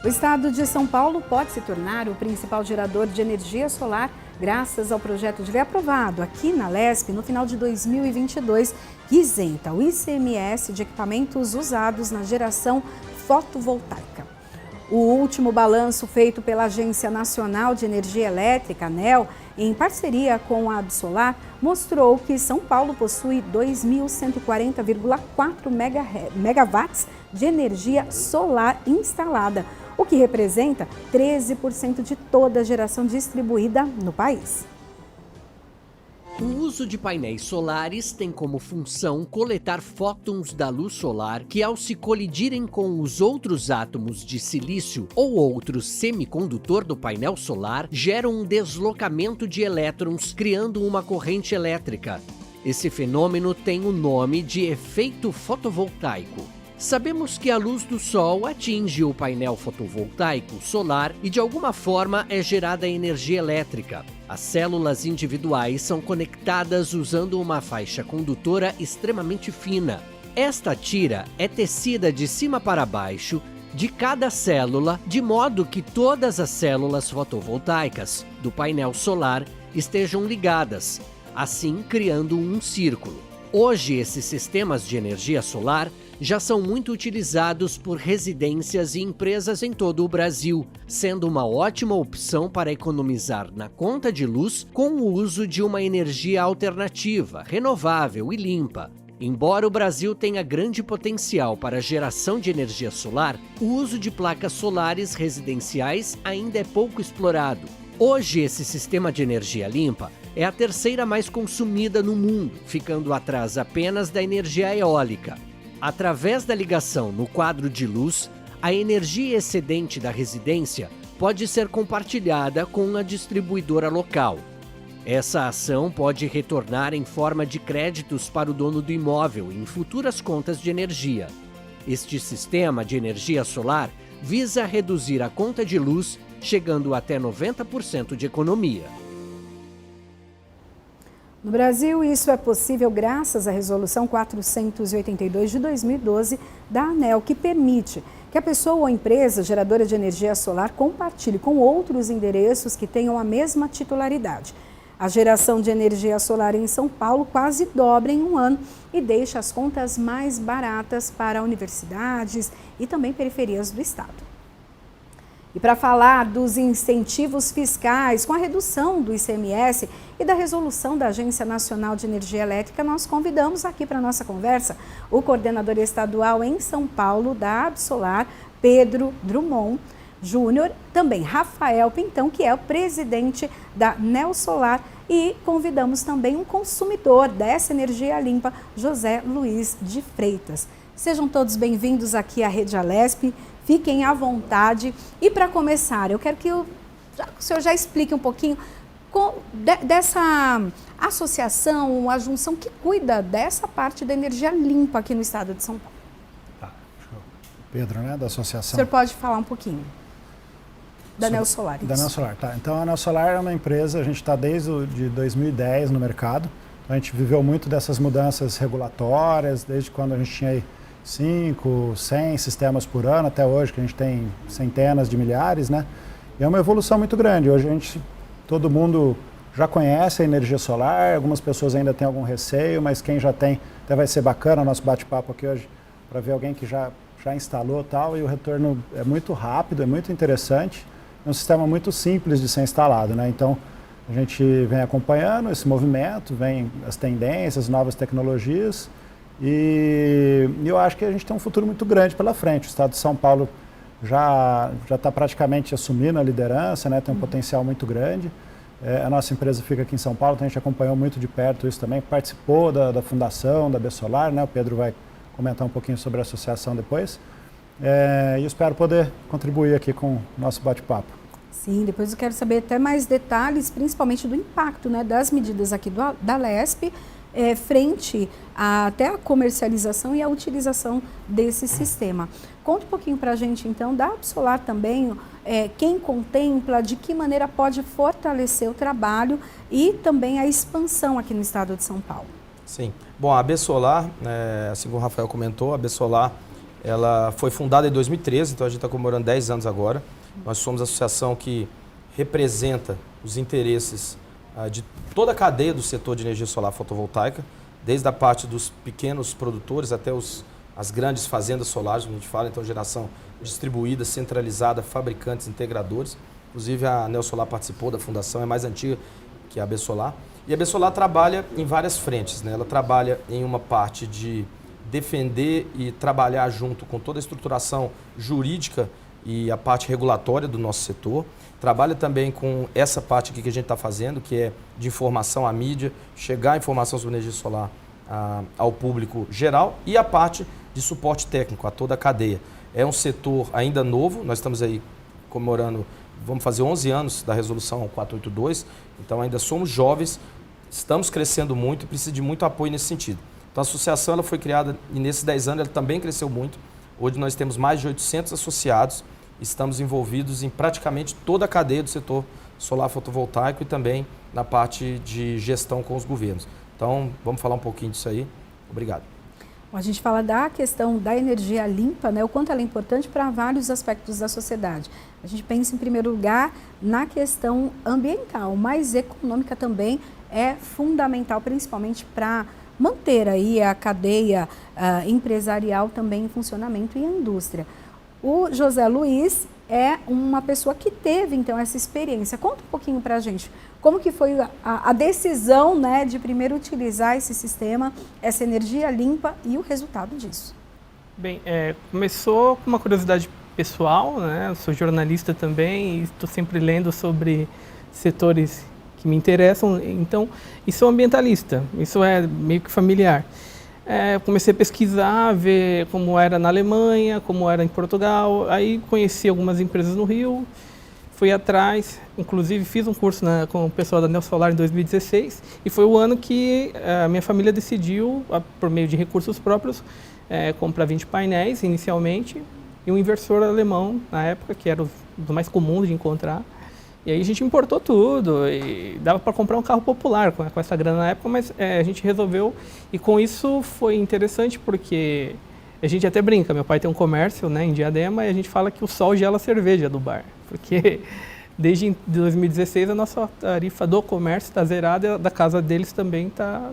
O estado de São Paulo pode se tornar o principal gerador de energia solar graças ao projeto de lei aprovado aqui na Alesp no final de 2022, que isenta o ICMS de equipamentos usados na geração fotovoltaica. O último balanço feito pela Agência Nacional de Energia Elétrica, ANEEL, em parceria com a Absolar, mostrou que São Paulo possui 2.140,4 megawatts de energia solar instalada, o que representa 13% de toda a geração distribuída no país. O uso de painéis solares tem como função coletar fótons da luz solar que, ao se colidirem com os outros átomos de silício ou outro semicondutor do painel solar, geram um deslocamento de elétrons, criando uma corrente elétrica. Esse fenômeno tem o nome de efeito fotovoltaico. Sabemos que a luz do sol atinge o painel fotovoltaico solar e de alguma forma é gerada energia elétrica. As células individuais são conectadas usando uma faixa condutora extremamente fina. Esta tira é tecida de cima para baixo de cada célula, de modo que todas as células fotovoltaicas do painel solar estejam ligadas, assim criando um círculo. Hoje, esses sistemas de energia solar já são muito utilizados por residências e empresas em todo o Brasil, sendo uma ótima opção para economizar na conta de luz com o uso de uma energia alternativa, renovável e limpa. Embora o Brasil tenha grande potencial para a geração de energia solar, o uso de placas solares residenciais ainda é pouco explorado. Hoje, esse sistema de energia limpa é a terceira mais consumida no mundo, ficando atrás apenas da energia eólica. Através da ligação no quadro de luz, a energia excedente da residência pode ser compartilhada com a distribuidora local. Essa ação pode retornar em forma de créditos para o dono do imóvel em futuras contas de energia. Este sistema de energia solar visa reduzir a conta de luz, chegando até 90% de economia. No Brasil, isso é possível graças à Resolução 482 de 2012 da ANEEL, que permite que a pessoa ou empresa geradora de energia solar compartilhe com outros endereços que tenham a mesma titularidade. A geração de energia solar em São Paulo quase dobra em um ano e deixa as contas mais baratas para universidades e também periferias do estado. E para falar dos incentivos fiscais com a redução do ICMS e da resolução da Agência Nacional de Energia Elétrica, nós convidamos aqui para a nossa conversa o coordenador estadual em São Paulo da Absolar, Pedro Drummond Júnior, também Rafael Pintão, que é o presidente da Neosolar, e convidamos também um consumidor dessa energia limpa, José Luiz de Freitas. Sejam todos bem-vindos aqui à Rede Alesp. Fiquem à vontade. E para começar, eu quero que o senhor já explique um pouquinho dessa associação, a junção que cuida dessa parte da energia limpa aqui no estado de São Paulo. Tá. Pedro, né, da associação. O senhor pode falar um pouquinho da Neosolar. Da Neosolar, tá. Então a Neosolar é uma empresa, a gente está desde de 2010 no mercado. Então, a gente viveu muito dessas mudanças regulatórias, desde quando a gente tinha aí 5, 100 sistemas por ano, até hoje que a gente tem centenas de milhares, né? E é uma evolução muito grande. Hoje todo mundo já conhece a energia solar, algumas pessoas ainda têm algum receio, mas quem já tem, até vai ser bacana o nosso bate-papo aqui hoje, para ver alguém que já instalou tal, e o retorno é muito rápido, é muito interessante, é um sistema muito simples de ser instalado, né? Então, a gente vem acompanhando esse movimento, vem as tendências, novas tecnologias, e eu acho que a gente tem um futuro muito grande pela frente. O estado de São Paulo já está praticamente assumindo a liderança, né? Tem um potencial muito grande. A nossa empresa fica aqui em São Paulo, então a gente acompanhou muito de perto isso também, participou da fundação, da Absolar, né? O Pedro vai comentar um pouquinho sobre a associação depois. E eu espero poder contribuir aqui com o nosso bate-papo. Sim, depois eu quero saber até mais detalhes, principalmente do impacto, né, das medidas aqui da Alesp, frente até a comercialização e a utilização desse sistema. Conte um pouquinho para a gente, então, da Absolar também, quem contempla, de que maneira pode fortalecer o trabalho e também a expansão aqui no estado de São Paulo. Sim. Bom, a Absolar, assim como o Rafael comentou, a Absolar Ela foi fundada em 2013, então a gente está comemorando 10 anos agora. Nós somos a associação que representa os interesses de toda a cadeia do setor de energia solar fotovoltaica, desde a parte dos pequenos produtores até as grandes fazendas solares, como a gente fala, então geração distribuída, centralizada, fabricantes, integradores. Inclusive a Neosolar participou da fundação, é mais antiga que a AB Solar. E a AB Solar trabalha em várias frentes, né? Ela trabalha em uma parte de defender e trabalhar junto com toda a estruturação jurídica e a parte regulatória do nosso setor. Trabalha também com essa parte aqui que a gente está fazendo, que é de informação à mídia, chegar a informação sobre energia solar ao público geral, e a parte de suporte técnico a toda a cadeia. É um setor ainda novo, nós estamos aí comemorando, vamos fazer 11 anos da resolução 482, então ainda somos jovens, estamos crescendo muito e precisa de muito apoio nesse sentido. Então a associação ela foi criada e nesses 10 anos ela também cresceu muito. Hoje nós temos mais de 800 associados, estamos envolvidos em praticamente toda a cadeia do setor solar fotovoltaico e também na parte de gestão com os governos. Então vamos falar um pouquinho disso aí. Obrigado. A gente fala da questão da energia limpa, né? O quanto ela é importante para vários aspectos da sociedade. A gente pensa em primeiro lugar na questão ambiental, mas econômica também é fundamental, principalmente para manter aí a cadeia empresarial também em funcionamento e a indústria. O José Luiz é uma pessoa que teve, então, essa experiência. Conta um pouquinho para a gente como que foi a decisão, né, de primeiro utilizar esse sistema, essa energia limpa e o resultado disso. Bem, começou com uma curiosidade pessoal, né? Eu sou jornalista também e estou sempre lendo sobre setores que me interessam, então, e sou ambientalista, isso é meio que familiar. Comecei a pesquisar, ver como era na Alemanha, como era em Portugal, aí conheci algumas empresas no Rio, fui atrás, inclusive fiz um curso com o pessoal da Neosolar em 2016, e foi o ano que a minha família decidiu, por meio de recursos próprios, comprar 20 painéis inicialmente, e um inversor alemão na época, que era o mais comum de encontrar. E aí a gente importou tudo e dava para comprar um carro popular com essa grana na época, mas a gente resolveu, e com isso foi interessante porque a gente até brinca, meu pai tem um comércio, né, em Diadema, e a gente fala que o sol gela a cerveja do bar, porque desde 2016 a nossa tarifa do comércio está zerada, e da casa deles também está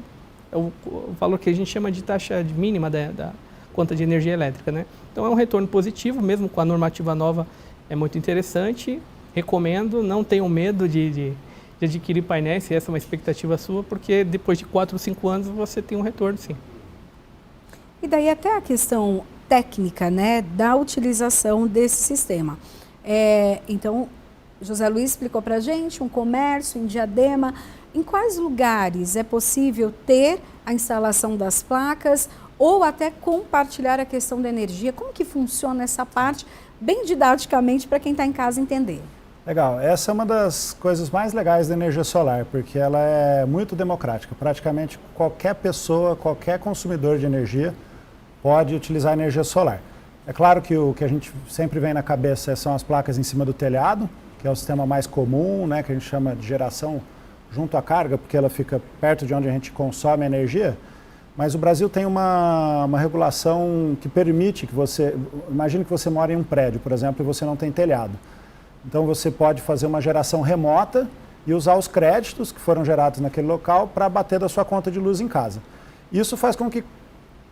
o valor que a gente chama de taxa mínima da conta de energia elétrica, né? Então é um retorno positivo, mesmo com a normativa nova, é muito interessante. Recomendo, não tenham medo de adquirir painéis, se essa é uma expectativa sua, porque depois de 4 ou 5 anos você tem um retorno, sim. E daí até a questão técnica, né, da utilização desse sistema. Então, José Luiz explicou para a gente, um comércio em Diadema. Em quais lugares é possível ter a instalação das placas ou até compartilhar a questão da energia? Como que funciona essa parte, bem didaticamente, para quem está em casa entender? Legal, essa é uma das coisas mais legais da energia solar, porque ela é muito democrática. Praticamente qualquer pessoa, qualquer consumidor de energia pode utilizar a energia solar. É claro que o que a gente sempre vem na cabeça são as placas em cima do telhado, que é o sistema mais comum, né, que a gente chama de geração junto à carga, porque ela fica perto de onde a gente consome a energia. Mas o Brasil tem uma regulação que permite que você... Imagine que você mora em um prédio, por exemplo, e você não tem telhado. Então você pode fazer uma geração remota e usar os créditos que foram gerados naquele local para bater da sua conta de luz em casa. Isso faz com que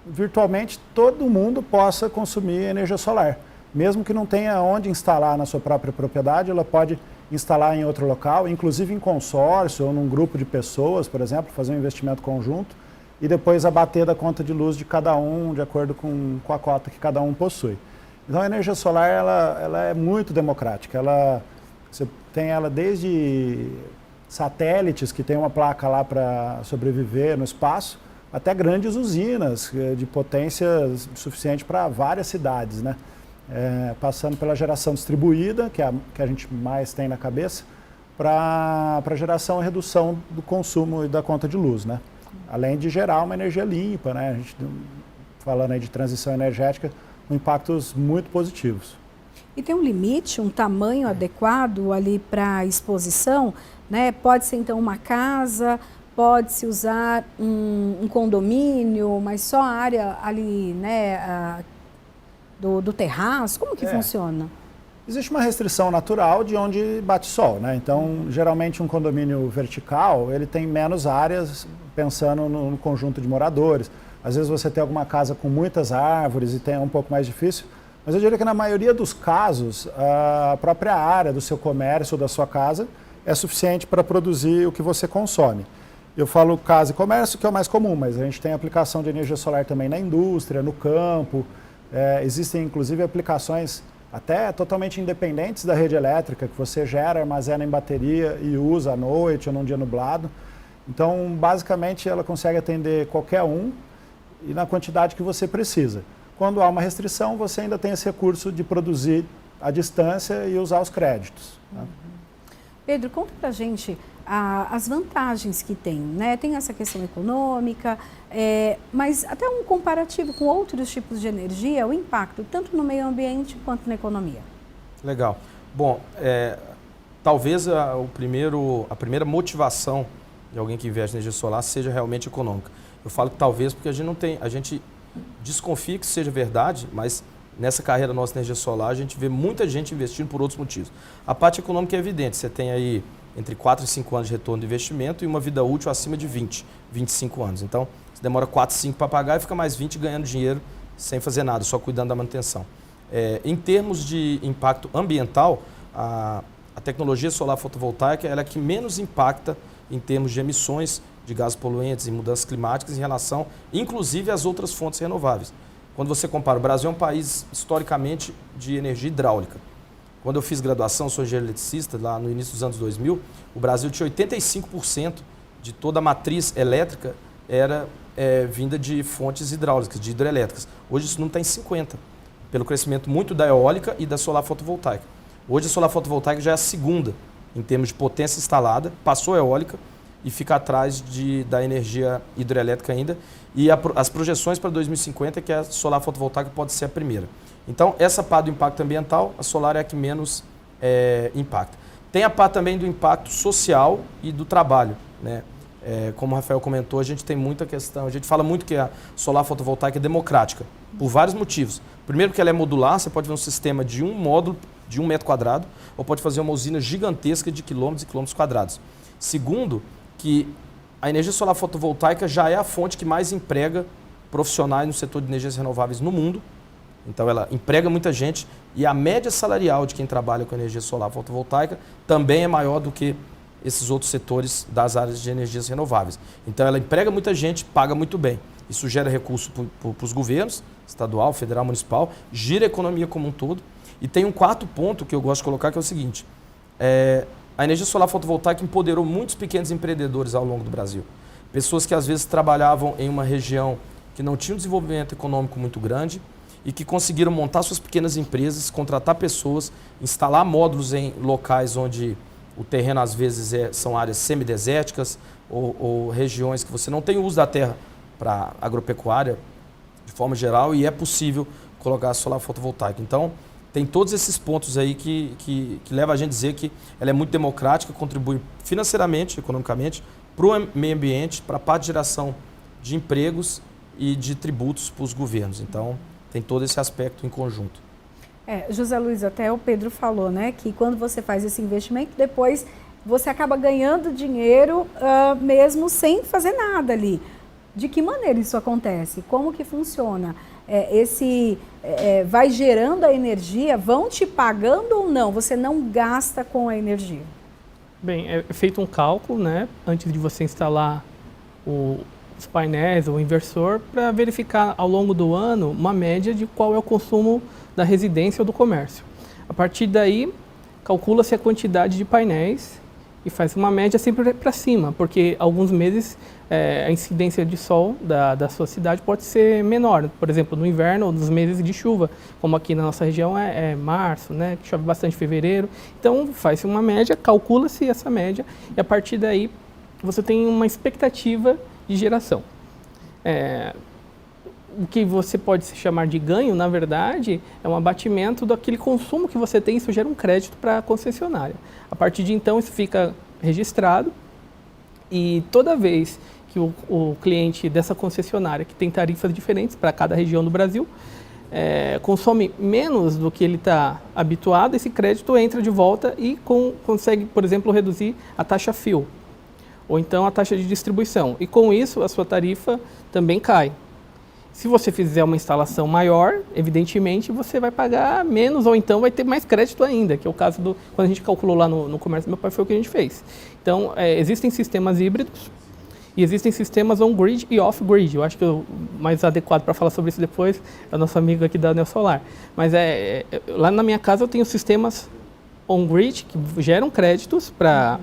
virtualmente todo mundo possa consumir energia solar. Mesmo que não tenha onde instalar na sua própria propriedade, ela pode instalar em outro local, inclusive em consórcio ou num grupo de pessoas, por exemplo, fazer um investimento conjunto e depois abater da conta de luz de cada um de acordo com a cota que cada um possui. Então a energia solar ela é muito democrática. Você tem ela desde satélites que tem uma placa lá para sobreviver no espaço, até grandes usinas de potência suficiente para várias cidades, né? Passando pela geração distribuída, que a gente mais tem na cabeça, para geração e redução do consumo e da conta de luz, né? Além de gerar uma energia limpa, né? A gente, falando aí de transição energética, com impactos muito positivos. E tem um limite, um tamanho adequado ali para a exposição, né? Pode ser então uma casa, pode-se usar um condomínio, mas só a área ali, né, do terraço? Como que funciona? Existe uma restrição natural de onde bate sol, né? Então, geralmente um condomínio vertical, ele tem menos áreas pensando no conjunto de moradores. Às vezes você tem alguma casa com muitas árvores e é um pouco mais difícil, mas eu diria que na maioria dos casos, a própria área do seu comércio ou da sua casa é suficiente para produzir o que você consome. Eu falo casa e comércio, que é o mais comum, mas a gente tem aplicação de energia solar também na indústria, no campo. Existem, inclusive, aplicações até totalmente independentes da rede elétrica, que você gera, armazena em bateria e usa à noite ou num dia nublado. Então, basicamente, ela consegue atender qualquer um e na quantidade que você precisa. Quando há uma restrição, você ainda tem esse recurso de produzir à distância e usar os créditos. Né? Pedro, conta pra gente as vantagens que tem, né? Tem essa questão econômica, mas até um comparativo com outros tipos de energia, o impacto tanto no meio ambiente quanto na economia. Legal. Bom, talvez a primeira motivação de alguém que investe em energia solar seja realmente econômica. Eu falo que talvez porque a gente desconfia que seja verdade, mas nessa carreira nossa de energia solar a gente vê muita gente investindo por outros motivos. A parte econômica é evidente, você tem aí entre 4 e 5 anos de retorno de investimento e uma vida útil acima de 20, 25 anos. Então, você demora 4, 5 para pagar e fica mais 20 ganhando dinheiro sem fazer nada, só cuidando da manutenção. Em termos de impacto ambiental, a tecnologia solar fotovoltaica ela é a que menos impacta em termos de emissões de gases poluentes e mudanças climáticas em relação, inclusive, às outras fontes renováveis. Quando você compara, o Brasil é um país historicamente de energia hidráulica. Quando eu fiz graduação, sou engenheiro eletricista, lá no início dos anos 2000, o Brasil tinha 85% de toda a matriz elétrica era vinda de fontes hidráulicas, de hidrelétricas. Hoje isso não está em 50%, pelo crescimento muito da eólica e da solar fotovoltaica. Hoje a solar fotovoltaica já é a segunda em termos de potência instalada, passou a eólica e fica atrás da energia hidrelétrica ainda. E as projeções para 2050 é que a solar fotovoltaica pode ser a primeira. Então, essa parte do impacto ambiental, a solar é a que menos impacta. Tem a parte também do impacto social e do trabalho, né? Como o Rafael comentou, a gente tem muita questão, a gente fala muito que a solar fotovoltaica é democrática, por vários motivos. Primeiro, porque ela é modular, você pode ver um sistema de um módulo de 1 metro quadrado, ou pode fazer uma usina gigantesca de quilômetros e quilômetros quadrados. Segundo, que a energia solar fotovoltaica já é a fonte que mais emprega profissionais no setor de energias renováveis no mundo. Então ela emprega muita gente e a média salarial de quem trabalha com energia solar fotovoltaica também é maior do que esses outros setores das áreas de energias renováveis. Então ela emprega muita gente, paga muito bem. Isso gera recurso para os governos, estadual, federal, municipal, gira a economia como um todo. E tem um quarto ponto que eu gosto de colocar, que é o seguinte: a energia solar fotovoltaica empoderou muitos pequenos empreendedores ao longo do Brasil. Pessoas que às vezes trabalhavam em uma região que não tinha um desenvolvimento econômico muito grande e que conseguiram montar suas pequenas empresas, contratar pessoas, instalar módulos em locais onde o terreno às vezes são áreas semidesérticas ou regiões que você não tem uso da terra para agropecuária de forma geral, e é possível colocar solar fotovoltaica. Então, tem todos esses pontos aí que levam a gente a dizer que ela é muito democrática, contribui financeiramente, economicamente, para o meio ambiente, para a parte de geração de empregos e de tributos para os governos. Então, tem todo esse aspecto em conjunto. José Luiz, até o Pedro falou, né, que quando você faz esse investimento, depois você acaba ganhando dinheiro mesmo sem fazer nada ali. De que maneira isso acontece? Como que funciona? Vai gerando a energia, vão te pagando ou não? Você não gasta com a energia? Bem, é feito um cálculo, né, antes de você instalar os painéis ou o inversor, para verificar ao longo do ano uma média de qual é o consumo da residência ou do comércio. A partir daí, calcula-se a quantidade de painéis e faz uma média sempre para cima, porque alguns meses a incidência de sol da sua cidade pode ser menor. Por exemplo, no inverno ou nos meses de chuva, como aqui na nossa região é março, né, que chove bastante em fevereiro. Então, faz-se uma média, calcula-se essa média e a partir daí você tem uma expectativa de geração. O que você pode se chamar de ganho, na verdade, é um abatimento daquele consumo que você tem, isso gera um crédito para a concessionária. A partir de então, isso fica registrado e toda vez que o cliente dessa concessionária, que tem tarifas diferentes para cada região do Brasil, consome menos do que ele está habituado, esse crédito entra de volta e consegue, por exemplo, reduzir a taxa FIO, ou então a taxa de distribuição. E com isso, a sua tarifa também cai. Se você fizer uma instalação maior, evidentemente, você vai pagar menos ou então vai ter mais crédito ainda, que é o caso quando a gente calculou lá no comércio do meu pai, foi o que a gente fez. Então, existem sistemas híbridos e existem sistemas on-grid e off-grid. Eu acho que o mais adequado para falar sobre isso depois é o nosso amigo aqui da Neosolar. Mas lá na minha casa eu tenho sistemas on-grid que geram créditos para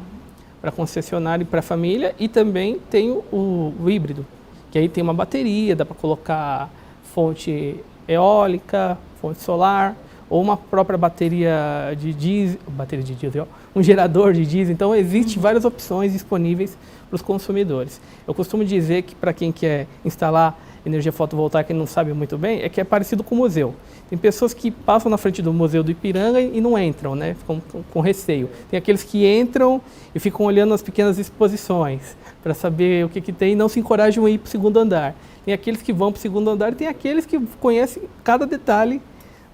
concessionário e para a família, e também tenho o híbrido, que aí tem uma bateria, dá para colocar fonte eólica, fonte solar, ou uma própria bateria de diesel, um gerador de diesel. Então, existem várias opções disponíveis para os consumidores. Eu costumo dizer que para quem quer instalar energia fotovoltaica e não sabe muito bem, é que é parecido com o museu. Tem pessoas que passam na frente do Museu do Ipiranga e não entram, né? Ficam com receio. Tem aqueles que entram e ficam olhando as pequenas exposições para saber o que tem e não se encorajam a ir para o segundo andar. Tem aqueles que vão para o segundo andar e tem aqueles que conhecem cada detalhe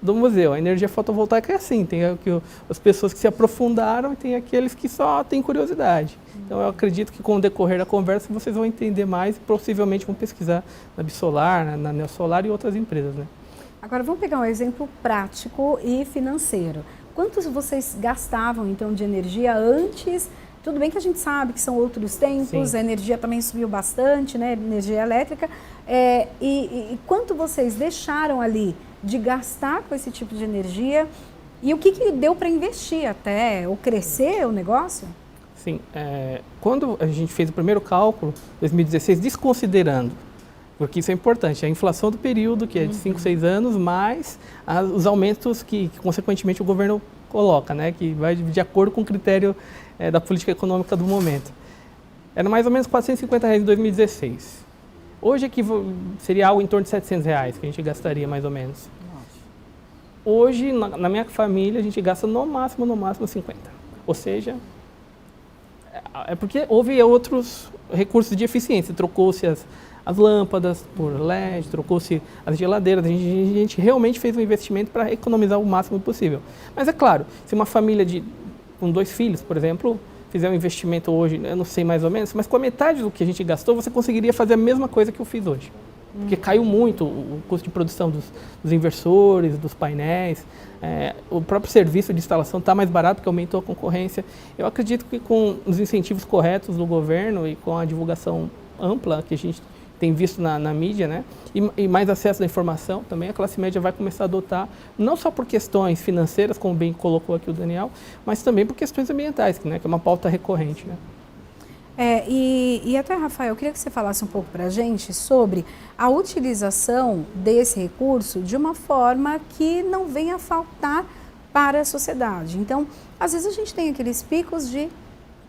do museu. A energia fotovoltaica é assim, tem as pessoas que se aprofundaram e tem aqueles que só têm curiosidade. Então eu acredito que com o decorrer da conversa vocês vão entender mais e possivelmente vão pesquisar na Absolar, na Neosolar e outras empresas, né? Agora vamos pegar um exemplo prático e financeiro. Quantos vocês gastavam então de energia antes? Tudo bem que a gente sabe que são outros tempos, Sim. A energia também subiu bastante, né? Energia elétrica. E quanto vocês deixaram ali de gastar com esse tipo de energia? E o que deu para investir até, ou crescer o negócio? Sim, quando a gente fez o primeiro cálculo, 2016, desconsiderando, porque isso é importante, a inflação do período, que é de 5, 6 anos, mais os aumentos que consequentemente o governo coloca, né, que vai de acordo com o critério da política econômica do momento. Era mais ou menos R$450 em 2016. Hoje aqui seria algo em torno de R$700 que a gente gastaria mais ou menos. Hoje, na minha família, a gente gasta no máximo 50. Ou seja, é porque houve outros recursos de eficiência. Trocou-se as lâmpadas por LED, trocou-se as geladeiras. A gente realmente fez um investimento para economizar o máximo possível. Mas é claro, se uma família com 2 filhos, por exemplo, fizer um investimento hoje, eu não sei mais ou menos, mas com a metade do que a gente gastou, você conseguiria fazer a mesma coisa que eu fiz hoje. Porque caiu muito o custo de produção dos inversores, dos painéis, o próprio serviço de instalação está mais barato porque aumentou a concorrência. Eu acredito que com os incentivos corretos do governo e com a divulgação ampla que a gente tem visto na mídia, né, e mais acesso à informação, também a classe média vai começar a adotar, não só por questões financeiras, como bem colocou aqui o Daniel, mas também por questões ambientais, né, que é uma pauta recorrente, né. E até, Rafael, eu queria que você falasse um pouco para a gente sobre a utilização desse recurso de uma forma que não venha a faltar para a sociedade. Então, às vezes a gente tem aqueles picos de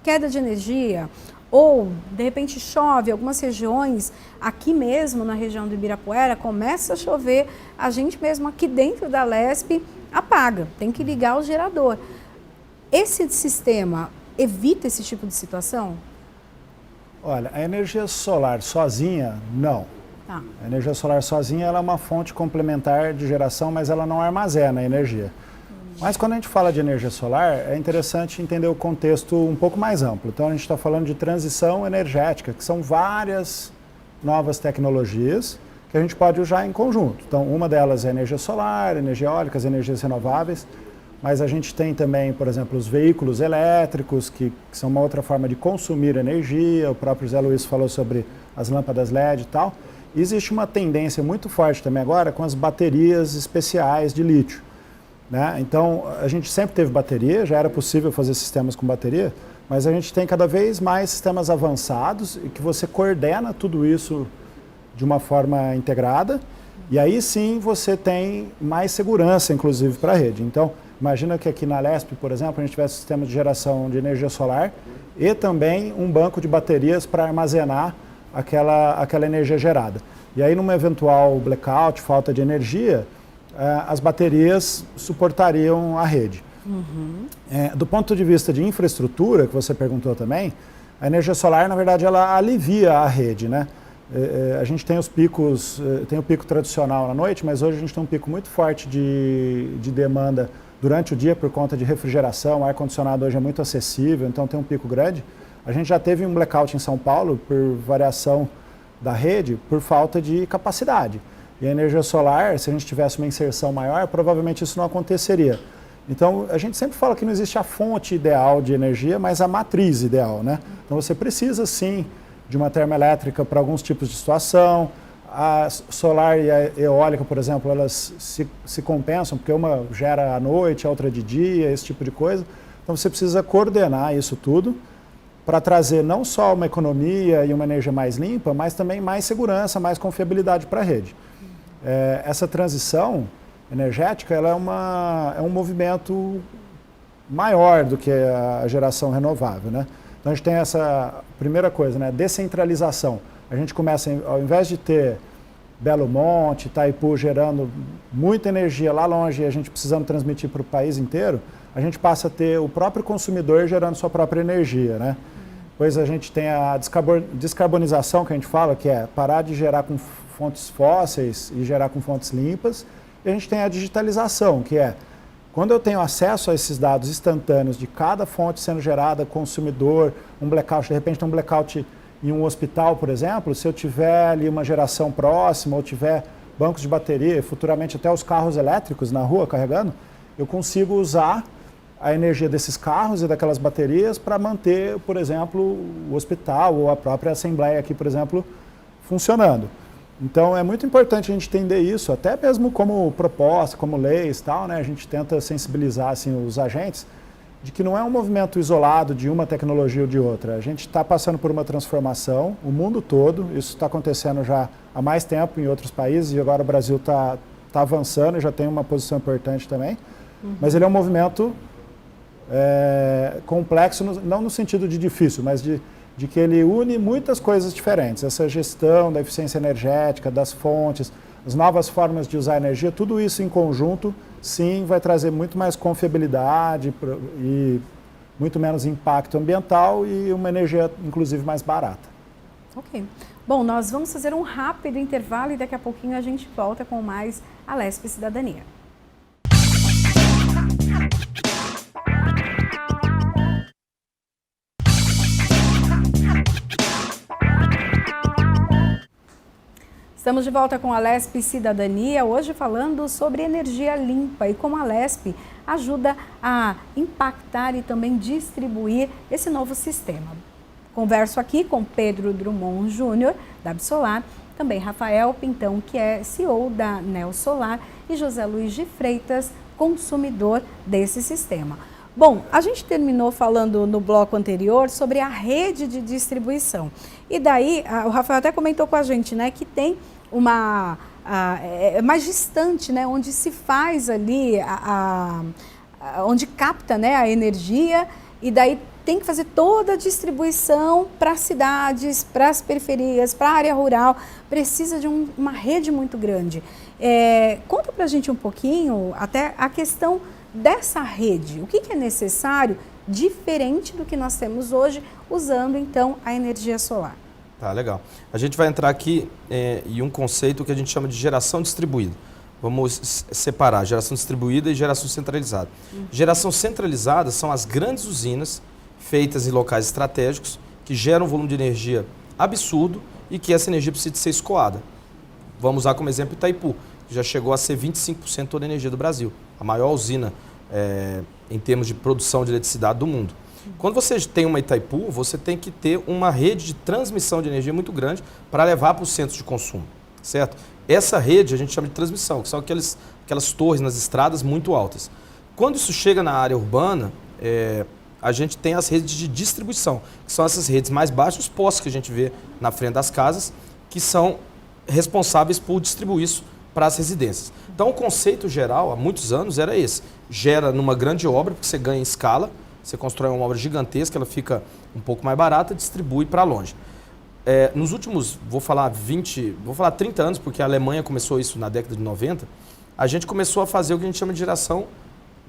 queda de energia, ou de repente chove, algumas regiões, aqui mesmo na região do Ibirapuera, começa a chover, a gente mesmo aqui dentro da Lesp apaga, tem que ligar o gerador. Esse sistema evita esse tipo de situação? Olha, a energia solar sozinha, não. Tá. A energia solar sozinha ela é uma fonte complementar de geração, mas ela não armazena a energia. Mas quando a gente fala de energia solar, é interessante entender o contexto um pouco mais amplo. Então a gente está falando de transição energética, que são várias novas tecnologias que a gente pode usar em conjunto. Então uma delas é energia solar, energia eólica, as energias renováveis. Mas a gente tem também, por exemplo, os veículos elétricos, que são uma outra forma de consumir energia. O próprio Zé Luiz falou sobre as lâmpadas LED e tal. E existe uma tendência muito forte também agora com as baterias especiais de lítio, né? Então, a gente sempre teve bateria, já era possível fazer sistemas com bateria, mas a gente tem cada vez mais sistemas avançados e que você coordena tudo isso de uma forma integrada. E aí sim você tem mais segurança, inclusive, para a rede. Então, imagina que aqui na Lesp, por exemplo, a gente tivesse um sistema de geração de energia solar e também um banco de baterias para armazenar aquela energia gerada. E aí, numa eventual blackout, falta de energia, as baterias suportariam a rede. Do ponto de vista de infraestrutura, que você perguntou também, a energia solar, na verdade, ela alivia a rede, né? A gente tem os picos, tem o pico tradicional à noite, mas hoje a gente tem um pico muito forte de demanda durante o dia por conta de refrigeração. O ar-condicionado hoje é muito acessível, então tem um pico grande. A gente já teve um blackout em São Paulo por variação da rede, por falta de capacidade. E a energia solar, se a gente tivesse uma inserção maior, provavelmente isso não aconteceria. Então, a gente sempre fala que não existe a fonte ideal de energia, mas a matriz ideal, né? Então, você precisa, sim, de uma termoelétrica para alguns tipos de situação. A solar e a eólica, por exemplo, elas se compensam, porque uma gera à noite, a outra de dia, esse tipo de coisa. Então, você precisa coordenar isso tudo para trazer não só uma economia e uma energia mais limpa, mas também mais segurança, mais confiabilidade para a rede. Essa transição energética, ela é um movimento maior do que a geração renovável, né? Então a gente tem essa primeira coisa, né? Descentralização. A gente começa, ao invés de ter Belo Monte, Itaipu gerando muita energia lá longe e a gente precisando transmitir para o país inteiro, a gente passa a ter o próprio consumidor gerando sua própria energia, né? Depois a gente tem a descarbonização, que a gente fala, que é parar de gerar com fontes fósseis e gerar com fontes limpas. E a gente tem a digitalização, que é quando eu tenho acesso a esses dados instantâneos de cada fonte sendo gerada, consumidor, um blackout, de repente tem um blackout em um hospital, por exemplo, se eu tiver ali uma geração próxima ou tiver bancos de bateria, futuramente até os carros elétricos na rua carregando, eu consigo usar a energia desses carros e daquelas baterias para manter, por exemplo, o hospital ou a própria assembleia aqui, por exemplo, funcionando. Então é muito importante a gente entender isso, até mesmo como proposta, como leis e tal, né? A gente tenta sensibilizar assim, os agentes de que não é um movimento isolado de uma tecnologia ou de outra. A gente está passando por uma transformação, o mundo todo, isso está acontecendo já há mais tempo em outros países e agora o Brasil está avançando e já tem uma posição importante também, mas ele é um movimento complexo, não no sentido de difícil, mas de que ele une muitas coisas diferentes. Essa gestão da eficiência energética, das fontes, as novas formas de usar energia, tudo isso em conjunto, sim, vai trazer muito mais confiabilidade e muito menos impacto ambiental e uma energia, inclusive, mais barata. Ok. Bom, nós vamos fazer um rápido intervalo e daqui a pouquinho a gente volta com mais Alesp Cidadania. Estamos de volta com a Alesp Cidadania, hoje falando sobre energia limpa e como a Alesp ajuda a impactar e também distribuir esse novo sistema. Converso aqui com Pedro Drummond Júnior, da Absolar, também Rafael Pintão, que é CEO da Neosolar, e José Luiz de Freitas, consumidor desse sistema. Bom, a gente terminou falando no bloco anterior sobre a rede de distribuição. E daí, o Rafael até comentou com a gente, né, que tem é mais distante, né, onde se faz ali, onde capta, né, a energia e daí tem que fazer toda a distribuição para as cidades, para as periferias, para a área rural, precisa de uma rede muito grande. Conta para a gente um pouquinho até a questão dessa rede, o que é necessário, diferente do que nós temos hoje, usando então a energia solar. Tá, legal. A gente vai entrar aqui em um conceito que a gente chama de geração distribuída. Vamos separar geração distribuída e geração centralizada. Geração centralizada são as grandes usinas feitas em locais estratégicos que geram um volume de energia absurdo e que essa energia precisa ser escoada. Vamos usar como exemplo Itaipu, que já chegou a ser 25% de toda a energia do Brasil, a maior usina em termos de produção de eletricidade do mundo. Quando você tem uma Itaipu, você tem que ter uma rede de transmissão de energia muito grande para levar para os centros de consumo, certo? Essa rede a gente chama de transmissão, que são aquelas torres nas estradas muito altas. Quando isso chega na área urbana, a gente tem as redes de distribuição, que são essas redes mais baixas, os postes que a gente vê na frente das casas, que são responsáveis por distribuir isso para as residências. Então o conceito geral, há muitos anos, era esse. Gera numa grande obra, porque você ganha em escala, você constrói uma obra gigantesca, ela fica um pouco mais barata, distribui para longe. Nos últimos, vou falar 30 anos, porque a Alemanha começou isso na década de 90, a gente começou a fazer o que a gente chama de geração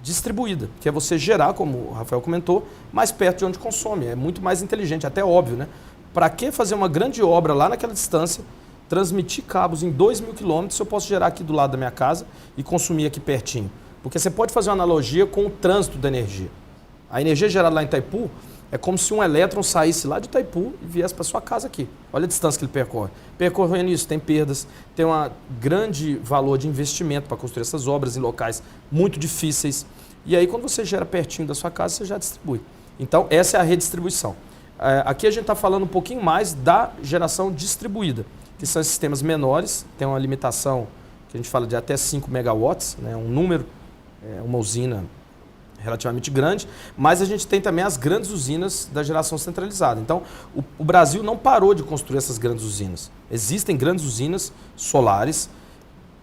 distribuída, que é você gerar, como o Rafael comentou, mais perto de onde consome. É muito mais inteligente, até óbvio, né? para que fazer uma grande obra lá naquela distância, transmitir cabos em 2.000 quilômetros se eu posso gerar aqui do lado da minha casa e consumir aqui pertinho? Porque você pode fazer uma analogia com o trânsito da energia. A energia gerada lá em Itaipu é como se um elétron saísse lá de Itaipu e viesse para sua casa aqui. Olha a distância que ele percorre. Percorrendo isso, tem perdas, tem um grande valor de investimento para construir essas obras em locais muito difíceis. E aí, quando você gera pertinho da sua casa, você já distribui. Então, essa é a redistribuição. Aqui a gente está falando um pouquinho mais da geração distribuída, que são sistemas menores, tem uma limitação que a gente fala de até 5 megawatts, né, um número, uma usina relativamente grande, mas a gente tem também as grandes usinas da geração centralizada. Então, o Brasil não parou de construir essas grandes usinas. Existem grandes usinas solares,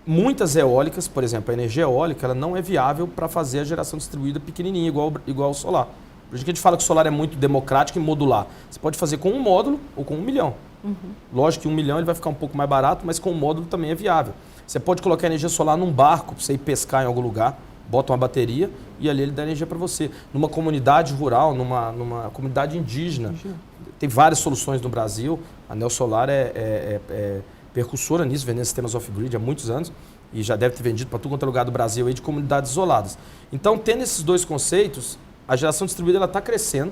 muitas eólicas, por exemplo, a energia eólica ela não é viável para fazer a geração distribuída pequenininha, igual ao solar. Por isso que a gente fala que o solar é muito democrático e modular. Você pode fazer com um módulo ou com 1 milhão. Lógico que 1 milhão ele vai ficar um pouco mais barato, mas com um módulo também é viável. Você pode colocar energia solar num barco para você ir pescar em algum lugar, bota uma bateria e ali ele dá energia para você. Numa comunidade rural, numa comunidade indígena. Tem várias soluções no Brasil. A Neosolar é percussora nisso, vendendo sistemas off-grid há muitos anos e já deve ter vendido para tudo quanto é lugar do Brasil aí de comunidades isoladas. Então, tendo esses dois conceitos, a geração distribuída está crescendo,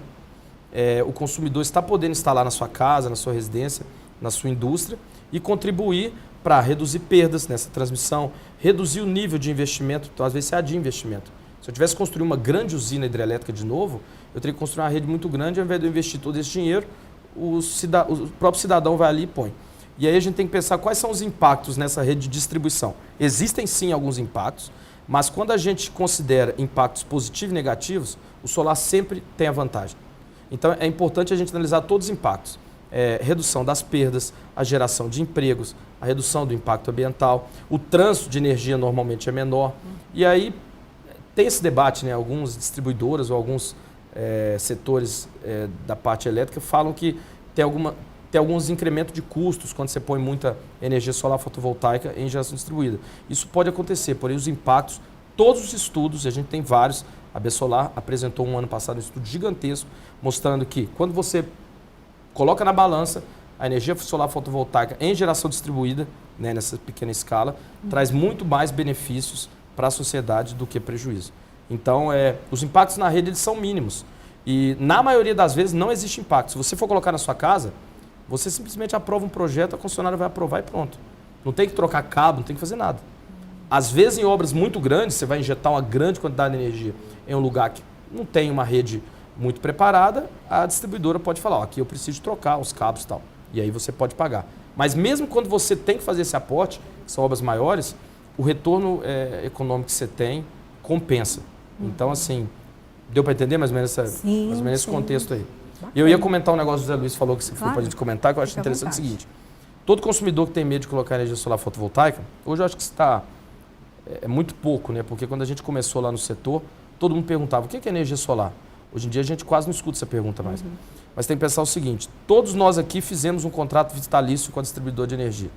o consumidor está podendo instalar na sua casa, na sua residência, na sua indústria e contribuir para reduzir perdas nessa transmissão, reduzir o nível de investimento, então às vezes você adia investimento. Se eu tivesse construído uma grande usina hidrelétrica de novo, eu teria que construir uma rede muito grande, ao invés de eu investir todo esse dinheiro, o próprio cidadão vai ali e põe. E aí a gente tem que pensar quais são os impactos nessa rede de distribuição. Existem sim alguns impactos, mas quando a gente considera impactos positivos e negativos, o solar sempre tem a vantagem. Então é importante a gente analisar todos os impactos. Redução das perdas, a geração de empregos, a redução do impacto ambiental, o trânsito de energia normalmente é menor. E aí tem esse debate, né? Algumas distribuidoras ou alguns setores da parte elétrica falam que tem alguns incrementos de custos quando você põe muita energia solar fotovoltaica em geração distribuída. Isso pode acontecer, porém os impactos, todos os estudos, e a gente tem vários, a B-Solar apresentou um ano passado um estudo gigantesco, mostrando que quando você coloca na balança a energia solar fotovoltaica em geração distribuída, né, nessa pequena escala, traz muito mais benefícios para a sociedade do que prejuízo. Então, os impactos na rede eles são mínimos. E, na maioria das vezes, não existe impacto. Se você for colocar na sua casa, você simplesmente aprova um projeto, a concessionária vai aprovar e pronto. Não tem que trocar cabo, não tem que fazer nada. Às vezes, em obras muito grandes, você vai injetar uma grande quantidade de energia em um lugar que não tem uma rede muito preparada, a distribuidora pode falar, aqui eu preciso trocar os cabos e tal. E aí você pode pagar. Mas mesmo quando você tem que fazer esse aporte, que são obras maiores, o retorno econômico que você tem compensa. Então, assim, deu para entender mais ou menos, esse contexto aí. E eu ia comentar um negócio que o Zé Luiz falou que foi para a gente comentar, que eu acho interessante o seguinte. Todo consumidor que tem medo de colocar energia solar fotovoltaica, hoje eu acho que está muito pouco, né? Porque quando a gente começou lá no setor, todo mundo perguntava, o que é energia solar? Hoje em dia a gente quase não escuta essa pergunta mais. Mas tem que pensar o seguinte, todos nós aqui fizemos um contrato vitalício com a distribuidora de energia.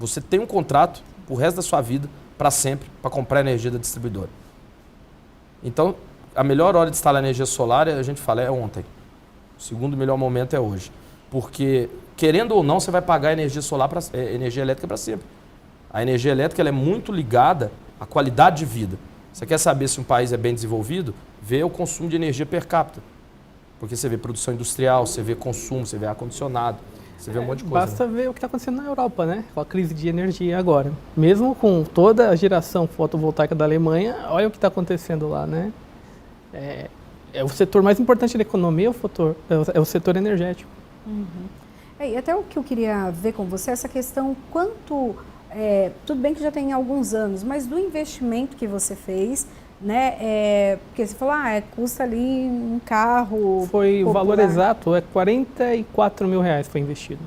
Você tem um contrato o resto da sua vida, para sempre, para comprar energia da distribuidora. Então, a melhor hora de instalar energia solar, a gente fala, é ontem. O segundo melhor momento é hoje. Porque, querendo ou não, você vai pagar energia solar, energia elétrica para sempre. A energia elétrica ela é muito ligada à qualidade de vida. Você quer saber se um país é bem desenvolvido? Vê o consumo de energia per capita. Porque você vê produção industrial, você vê consumo, você vê ar-condicionado, você vê um monte de coisa. Basta ver o que está acontecendo na Europa, né? Com a crise de energia agora. Mesmo com toda a geração fotovoltaica da Alemanha, olha o que está acontecendo lá, né? É o setor mais importante da economia, é o setor energético. E até o que eu queria ver com você, essa questão, quanto... tudo bem que já tem alguns anos, mas do investimento que você fez, né? Porque você falou, custa ali um carro. Foi popular. O valor exato, R$44 mil foi investido.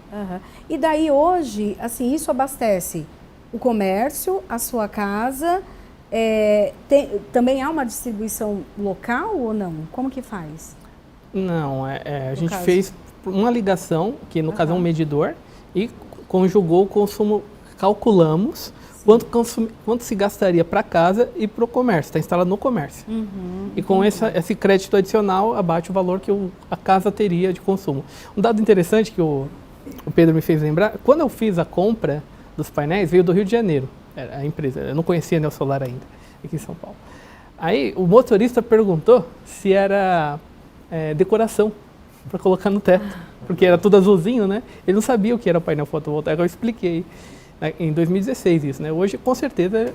E daí hoje, assim, isso abastece o comércio, a sua casa, também há uma distribuição local ou não? Como que faz? Não, a gente fez uma ligação, que no caso é um medidor, e conjugou o consumo, calculamos quanto se gastaria para casa e para o comércio, está instalado no comércio. E com esse crédito adicional, abate o valor que a casa teria de consumo. Um dado interessante que o Pedro me fez lembrar, quando eu fiz a compra dos painéis, veio do Rio de Janeiro, era a empresa, eu não conhecia a Neosolar ainda, aqui em São Paulo. Aí o motorista perguntou se era decoração para colocar no teto, porque era tudo azulzinho, né? Ele não sabia o que era painel fotovoltaico, eu expliquei em 2016 isso, né? Hoje, com certeza,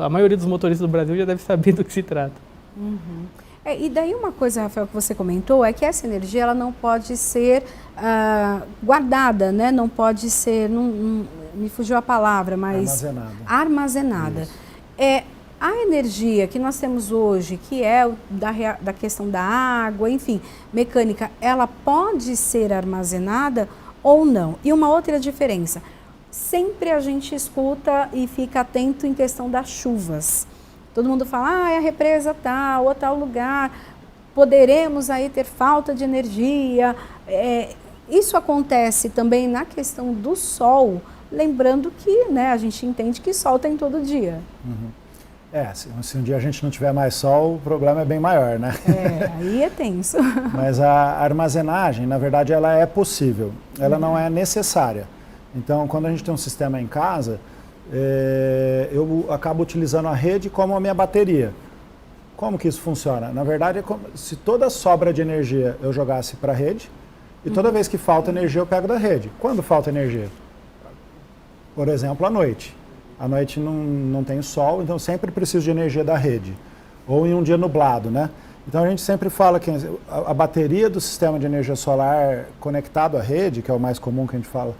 a maioria dos motoristas do Brasil já deve saber do que se trata. E daí uma coisa, Rafael, que você comentou é que essa energia ela não pode ser guardada, né? Não pode ser, me fugiu a palavra, mas armazenada. A energia que nós temos hoje, que é da questão da água, enfim, mecânica, ela pode ser armazenada ou não? E uma outra diferença, sempre a gente escuta e fica atento em questão das chuvas. Todo mundo fala, é a represa tal, ou tal lugar, poderemos aí ter falta de energia. Isso acontece também na questão do sol, lembrando que, né, a gente entende que sol tem todo dia. Se um dia a gente não tiver mais sol, o problema é bem maior, né? Aí é tenso. Mas a armazenagem, na verdade, ela é possível, ela não é necessária. Então, quando a gente tem um sistema em casa, eu acabo utilizando a rede como a minha bateria. Como que isso funciona? Na verdade, é como se toda sobra de energia eu jogasse para a rede, e toda vez que falta energia eu pego da rede. Quando falta energia? Por exemplo, à noite. À noite não tem sol, então sempre preciso de energia da rede. Ou em um dia nublado, né? Então a gente sempre fala que a bateria do sistema de energia solar conectado à rede, que é o mais comum que a gente fala,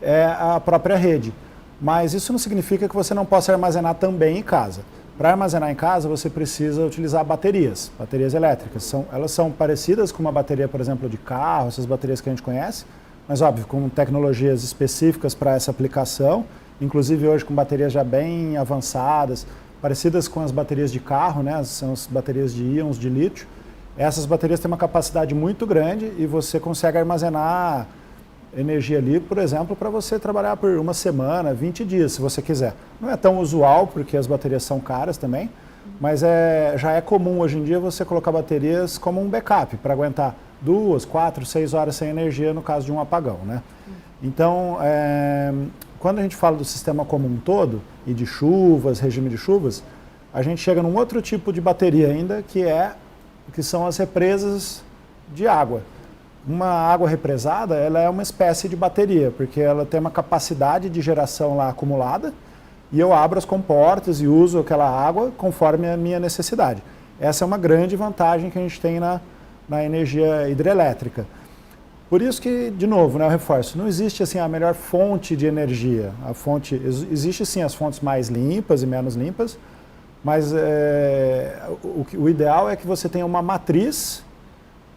é a própria rede. Mas isso não significa que você não possa armazenar também em casa. Para armazenar em casa, você precisa utilizar baterias elétricas. Elas são parecidas com uma bateria, por exemplo, de carro, essas baterias que a gente conhece, mas óbvio, com tecnologias específicas para essa aplicação, inclusive hoje com baterias já bem avançadas, parecidas com as baterias de carro, né? São as baterias de íons de lítio. Essas baterias têm uma capacidade muito grande e você consegue armazenar energia ali, por exemplo, para você trabalhar por uma semana, 20 dias, se você quiser. Não é tão usual, porque as baterias são caras também, mas já é comum hoje em dia você colocar baterias como um backup, para aguentar 2, 4, 6 horas sem energia no caso de um apagão, né? Então, quando a gente fala do sistema como um todo, e de chuvas, regime de chuvas, a gente chega num outro tipo de bateria ainda, que são as represas de água. Uma água represada, ela é uma espécie de bateria, porque ela tem uma capacidade de geração lá acumulada, e eu abro as comportas e uso aquela água conforme a minha necessidade. Essa é uma grande vantagem que a gente tem na energia hidrelétrica. Por isso que, de novo, né, eu reforço, não existe assim a melhor fonte de energia. Existe sim as fontes mais limpas e menos limpas, mas o ideal é que você tenha uma matriz